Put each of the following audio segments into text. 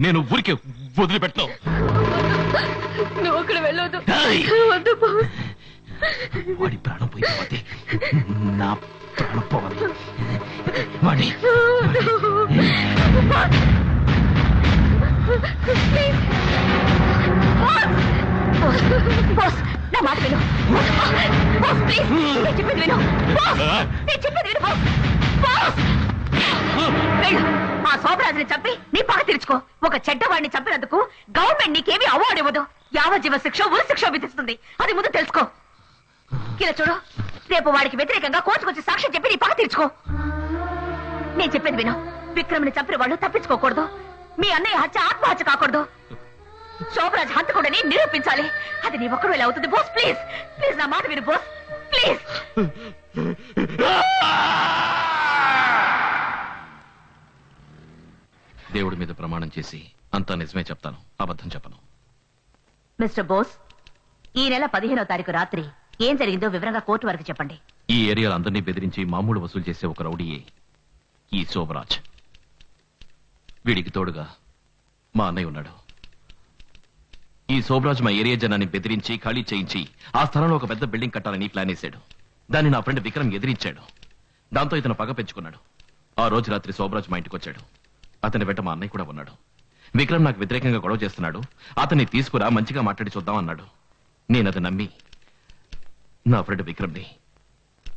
నేను ఊరికే వదిలిపెట్టను. నువ్వు అక్కడ వెళ్ళొద్దు. వాడి ప్రాణం పోయిపోతే నా ప్రాణం పోవాలి. వాడి నా మాట విను. చెప్పేది విను. చెప్పేది విను. ఆ శోభరాజుని చంపి నీ పగ తీర్చుకో. ఒక చెడ్డవాడిని చంపినందుకు గవర్నమెంట్ నీకేమీ అవార్డు ఇవ్వదు. యావజ్జీవ శిక్ష, ఉరి శిక్ష విధిస్తుంది. అది ముందు తెలుసుకో. ఇలా చూడు, రేపు వాడికి వ్యతిరేకంగా కోర్టుకొచ్చి సాక్ష్యం చెప్పి నీ పగ తీర్చుకో. నేను చెప్పేది విను. విక్రమ్ని చంపిన వాళ్ళు తప్పించుకోకూడదు. మీ అన్నయ్య హత్య ఆత్మహత్య కాకూడదు. శోభరాజ్ హంతకుడని నిరూపించాలి. అది నీ ఒక్కడు ఎలా అవుతుంది? బోస్ ప్లీజ్, ప్లీజ్ నా మాట విను బోస్, ప్లీజ్. దేవుడి మీద ప్రమాణం చేసి అంతా నిజమే చెప్తాను, అబద్ధం చెప్పను. మిస్టర్ బోస్, ఈ నెల 15వ తారీఖు రాత్రి ఏం జరిగిందో వివరంగా కోర్టు వరకు చెప్పండి. ఈ ఏరియాలో అందరినీ బెదిరించి మామూలు వసూలు చేసే ఒక రౌడీయే ఈ శోభరాజ్. వీడికి తోడుగా మా అన్నయ్య ఉన్నాడు. ఈ శోభరాజ్ మా ఏరియా జనాన్ని బెదిరించి ఖాళీ చేయించి ఆ స్థలంలో ఒక పెద్ద బిల్డింగ్ కట్టాలని ప్లాన్ వేశాడు. దాన్ని నా ఫ్రెండ్ విక్రమ్ ఎదిరించాడు. దాంతో ఇతను పగ పెంచుకున్నాడు. ఆ రోజు రాత్రి శోభరాజ్ మా ఇంటికి వచ్చాడు. అతని వెంట మా అన్నయ్య కూడా ఉన్నాడు. విక్రమ్ నాకు వ్యతిరేకంగా గొడవ చేస్తున్నాడు, అతన్ని తీసుకురా మంచిగా మాట్లాడి చూద్దాం అన్నాడు. నేను అది నమ్మి నా ఫ్రెండ్ విక్రమ్ని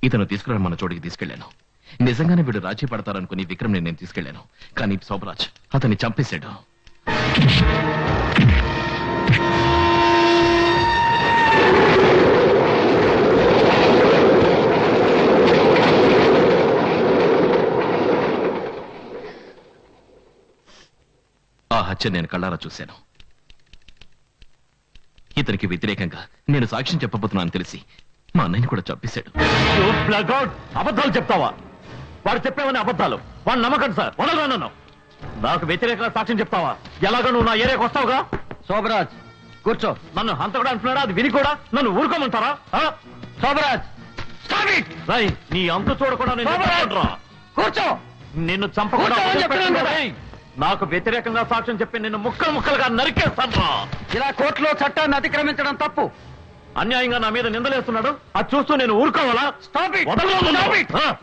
ఇతను తీసుకురా మన చోటికి తీసుకెళ్లాను. నిజంగానే వీడు రాజీ పడతారనుకుని విక్రమ్ని నేను తీసుకెళ్లాను. కానీ శోభరాజ్ అతన్ని చంపేశాడు. ఆ హత్య నేను కళ్ళారా చూశాను. ఇతనికి వ్యతిరేకంగా నేను సాక్ష్యం చెప్పబోతున్నాను తెలిసి మా అన్నయ్యని కూడా చంపేశాడు. అబద్ధాలు చెప్తావా? వాడు చెప్పేవని అబద్ధాలు. వాడు నమ్మకం సార్, వదలరా నన్ను. నాకు వ్యతిరేకంగా సాక్ష్యం చెప్తావా? ఎలాగో నువ్వు నా ఏరియాకి వస్తావుగా. శోభరాజ్ కూర్చో. నన్ను హంతకుడు అంటున్నాడా? అది విని కూడా నన్ను ఊరుకోమంటారా? శోభరాజ్ నీ అంతు చూడకుండా కూర్చో. నిన్ను చంపకుండా నాకు వ్యతిరేకంగా సాక్ష్యం చెప్పి నిన్ను ముక్కలు ముక్కలుగా నరికేస్తాను. ఇలా కోర్టులో చట్టాన్ని అతిక్రమించడం తప్పు. అన్యాయంగా నా మీద నిందలేస్తున్నాడు. అది చూస్తూ నేను ఊరుకోవాలా?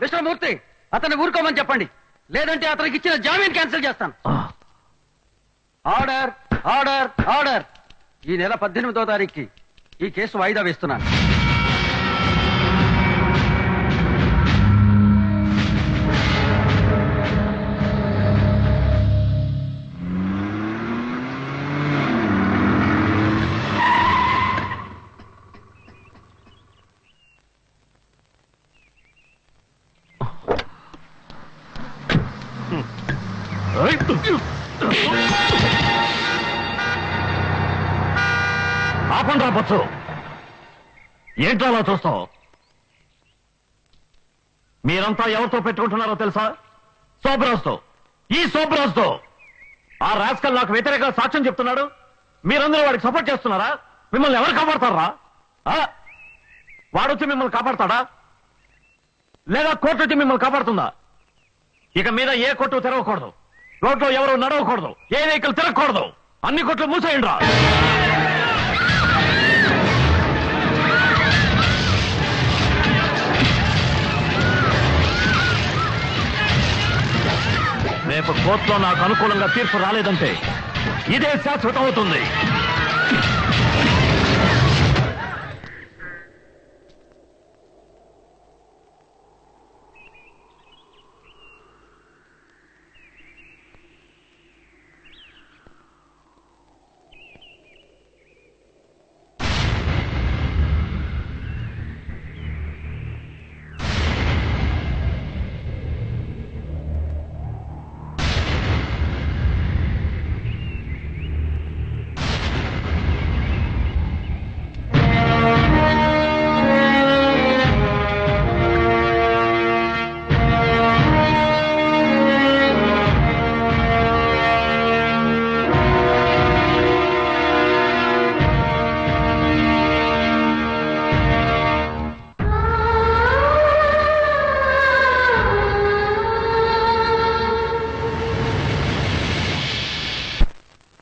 మిస్టర్ మూర్తి, అతన్ని ఊరుకోమని చెప్పండి, లేదంటే అతనికి ఇచ్చిన జామీన్ క్యాన్సిల్ చేస్తాను. Order, order, order. ఈ నెల 18వ తారీఖుకి ఈ కేసు వాయిదా వేస్తున్నాను. ఆపండి రావచ్చు. ఏంటో అలా చూస్తావు? మీరంతా ఎవరితో పెట్టుకుంటున్నారో తెలుసా? శోభరాజ్తో. ఈ శోభరాజ్తో. ఆ రాస్కల్ నాకు వ్యతిరేకంగా సాక్ష్యం చెప్తున్నాడు. మీరందరూ వాడికి సపోర్ట్ చేస్తున్నారా? మిమ్మల్ని ఎవరు కాపాడతారా? వాడొచ్చి మిమ్మల్ని కాపాడతాడా, లేదా కోర్టు వచ్చి మిమ్మల్ని కాపాడుతుందా? ఇక మీద ఏ కొట్టు తెరవకూడదు, రోడ్లో ఎవరు నడవకూడదు, ఏ వెహికల్ తిరగకూడదు. అన్ని కొట్లు మూసేయండి రా. రేపు కోర్టులో నాకు అనుకూలంగా తీర్పు రాలేదంటే ఇదే శాశ్వతం అవుతుంది.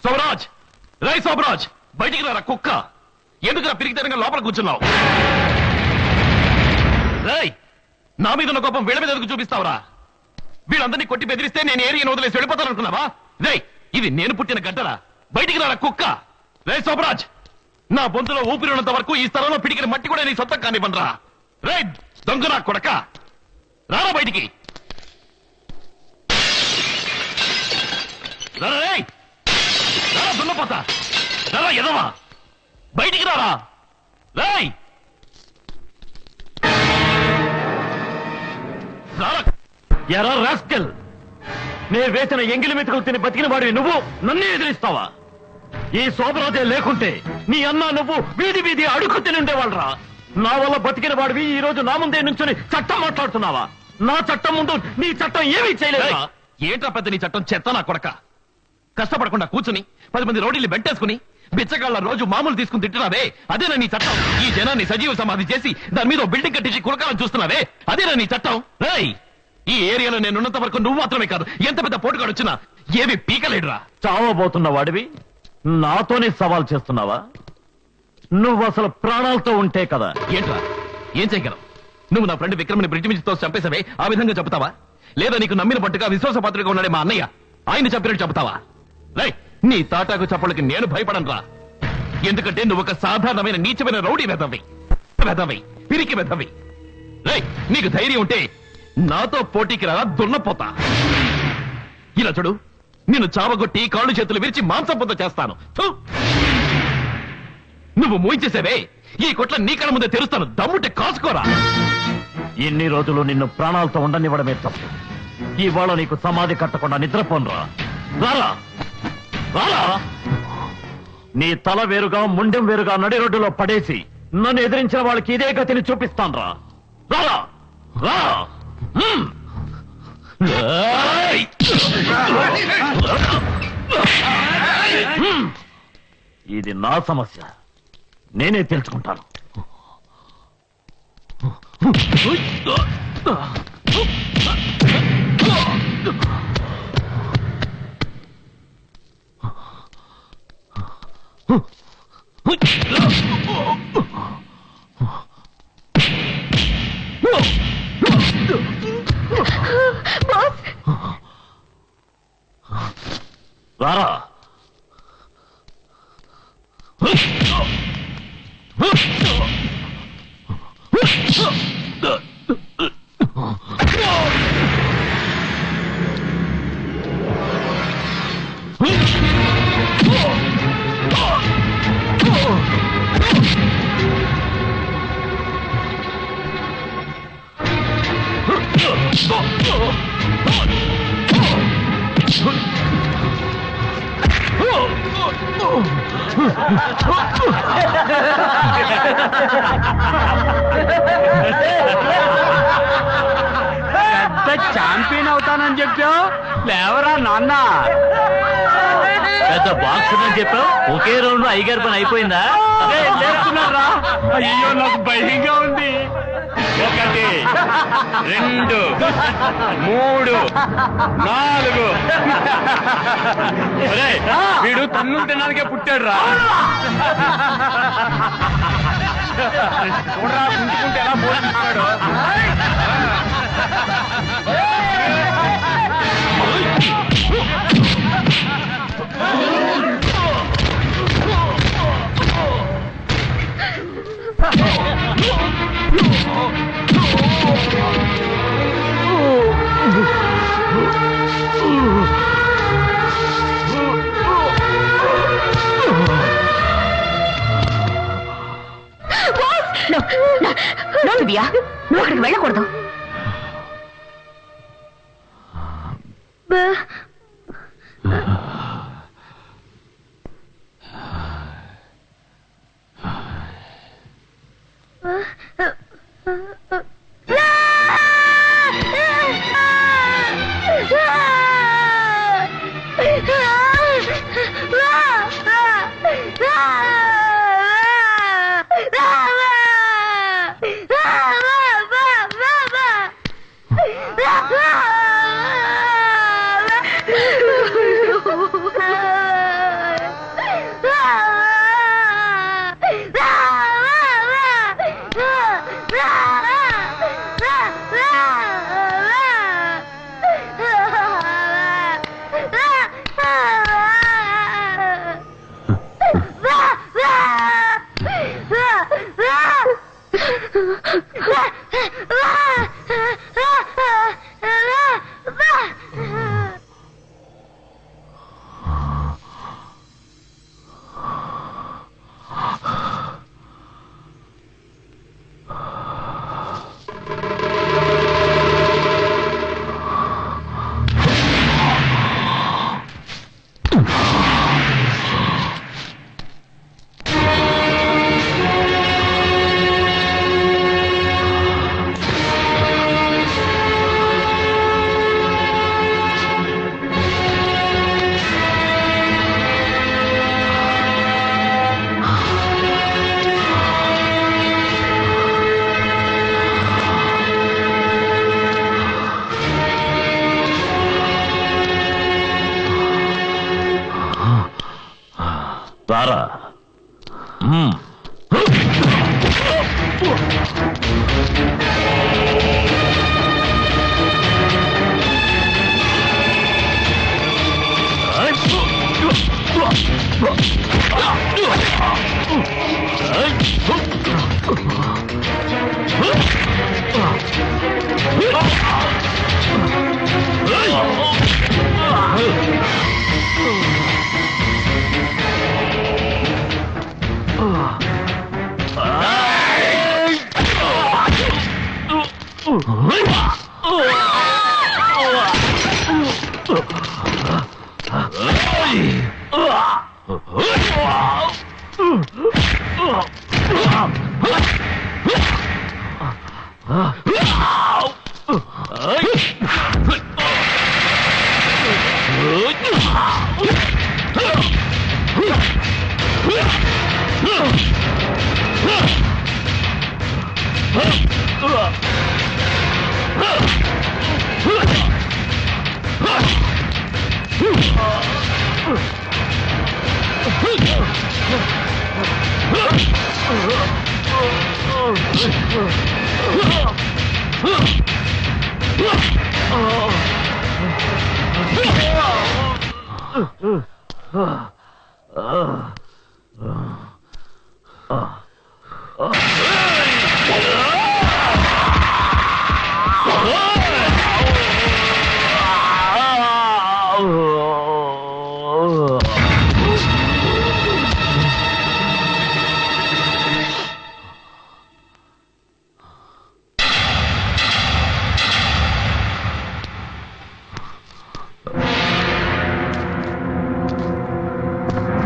సోమరాజ్, రై సోమరాజ్, బయటికి రారా కుక్క. ఎందుకురా పిరిగితనంగా లోపల కూర్చున్నావు? రై, నా మీద ఉన్న కోపం వీళ్ళ మీద ఎందుకు చూపిస్తావురా? వీళ్ళందరినీ కొట్టి బెదిరిస్తే నేను ఏరియాను వదిలేసి వెళ్ళిపోతాననుకున్నావా? రై, ఇది నేను పుట్టిన గడ్డరా. బయటికి రారా కుక్క. రై సోమరాజ్, నా బొంతులో ఊపిరినంత వరకు ఈ స్థలంలో పిడికిన మట్టి కూడా నీ సొంతం కానివ్వనరా. రై దొంగ నా కొడక, రారా బయటికి. రారా రేయ్, రారా దున్నపోతా, రారా ఎదవా, బయటికి రారా. రాయ్ రారా. ఎరా రాస్కెల్, నే వేసిన ఎంగిలి మెతుకులు తిని బతికిన వాడివి నువ్వు నన్నే ఎదిరిస్తావా? ఈ శోభరాజే లేకుంటే నీ అన్న నువ్వు వీధి వీధి అడుగు తిని ఉండేవాళ్ళరా. నా వల్ల బతికిన వాడివి ఈ రోజు నా ముందే నుంచుని చట్టం మాట్లాడుతున్నావా? నా చట్టం ముందు నీ చట్టం ఏమీ చేయలేదా? ఏంట్రా పెద్ద నీ చట్టం? చెత్త నా కొడక. కష్టపడకుండా కూర్చుని 10 మంది రౌడీలు వెంటేసుకుని బిచ్చగాళ్ళ రోజు మామూలు తీసుకుని తింటున్నావే, అదేనా నీ చట్టం? ఈ జనాన్ని సజీవ సమాధి చేసి దాని మీద బిల్డింగ్ కట్టించి కులకాలం చూస్తున్నావే, అదేనా నీ చట్టం? రేయ్, ఈ ఏరియాలో నేను ఉన్నంత వరకు నువ్వు మాత్రమే కాదు, ఎంత పెద్ద పోటుగాడు వచ్చినా ఏవి పీకలేడురా. చావబోతున్న వాడివి నాతోనే సవాల్ చేస్తున్నావా? నువ్వు అసలు ప్రాణాలతో ఉంటే కదా. ఏంట్రా, ఏం చేయగలవు? నువ్వు నా ఫ్రెండ్ విక్రమ్ని బ్రిడ్జి మించితో చంపేసావే, ఆ విధంగా చెప్తావా? లేదా నీకు నమ్మిన పట్టుగా విశ్వాసపాత్రగా ఉన్నాడే మా అన్నయ్య, ఆయన చంపినట్టు చెప్తావా? రై, నీ తాటాకు చప్పలకి నేను భయపడనురా. ఎందుకంటే నువ్వు ఒక సాధారణమైన నీచమైన రౌడీ వెధవి, పిరికి వెధవి. రై, నీకు ధైర్యం ఉంటే నాతో పోటీకి రా, దున్నపోతా. ఇలా చూడు, నిన్ను చావగొట్టి కాళ్ళు చేతులు విరిచి మాంసంపొంత చేస్తాను. థు! నువ్వు మూయించేసేవే, ఈ కొట్ల నీ కళ్ళ ముందే తెరుస్తాను, దమ్ముంటే కాసుకోరా. ఎన్ని రోజులు నిన్ను ప్రాణాలతో ఉండనివ్వడమే తప్పు. ఇవాళ నీకు సమాధి కట్టకుండా నిద్రపోనురా. రారా రారా, నీ తల వేరుగా ముండెం వేరుగా నడి రోడ్డులో పడేసి నన్ను ఎదిరించిన వాళ్ళకి ఇదే గతిని చూపిస్తాను రా. రారా రా. ఇది నా సమస్య, నేనే తెలుసుకుంటాను. రారా. పెద్ద ఛాంపియన్ అవుతానని చెప్పావు, లేవరా నాన్న. పెద్ద బాక్స్ అని చెప్పావు, ఒకే రౌండ్ అయ్యగారి పని అయిపోయిందా? లేస్తున్నారా? అయ్యో నాకు భయంగా ఉంది. 1 2 3 4. వీడు తన్నులు తినడానికే పుట్టాడు రా. చూడరా పుంజుకుంటే ఎలా పోతున్నాడు. నువ్వు అక్కడికి వెళ్ళకూడదు. రారా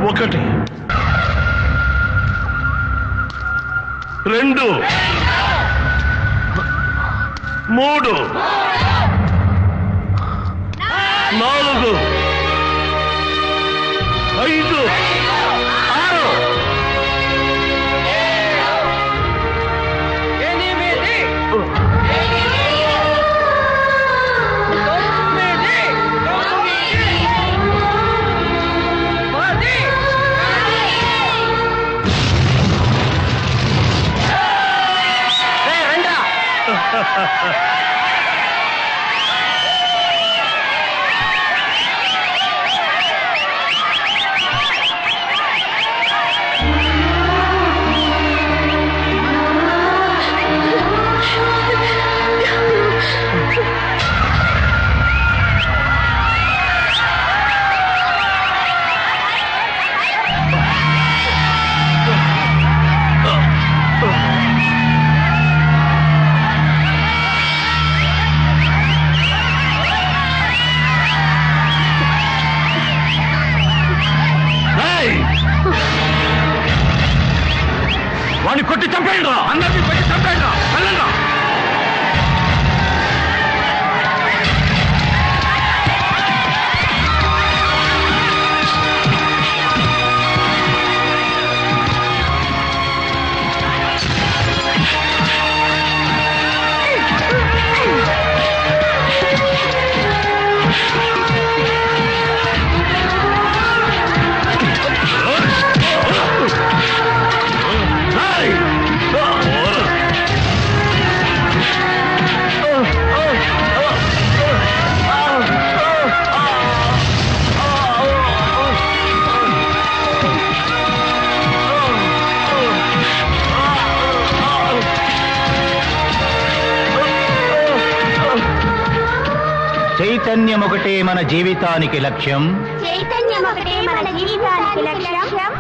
ఒకటి, రెండు, మూడు, నాలుగు, ఐదు, ఆరు, వాడిని కొట్టి చంపేయండి రా, అందరినీ కొట్టి చంపేయండి రా, వెళ్ళండి రా. చైతన్యం ఒకటే మన జీవితానికి లక్ష్యం, చైతన్యం ఒకటే మన జీవితానికి లక్ష్యం,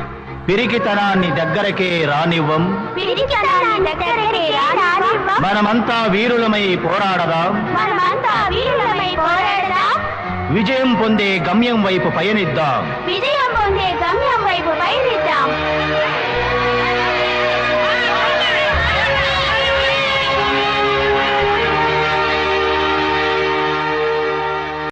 పిరికితనాన్ని దగ్గరకే రానివ్వం, పిరికితనాన్ని దగ్గరకే రానివ్వం, మనమంతా వీరులమై పోరాడదాం, మనమంతా వీరులమై పోరాడదాం, విజయం పొందే గమ్యం వైపు పయనిద్దాం. విజయం పొందే గమ్యం వైపు పయనిద్దాం.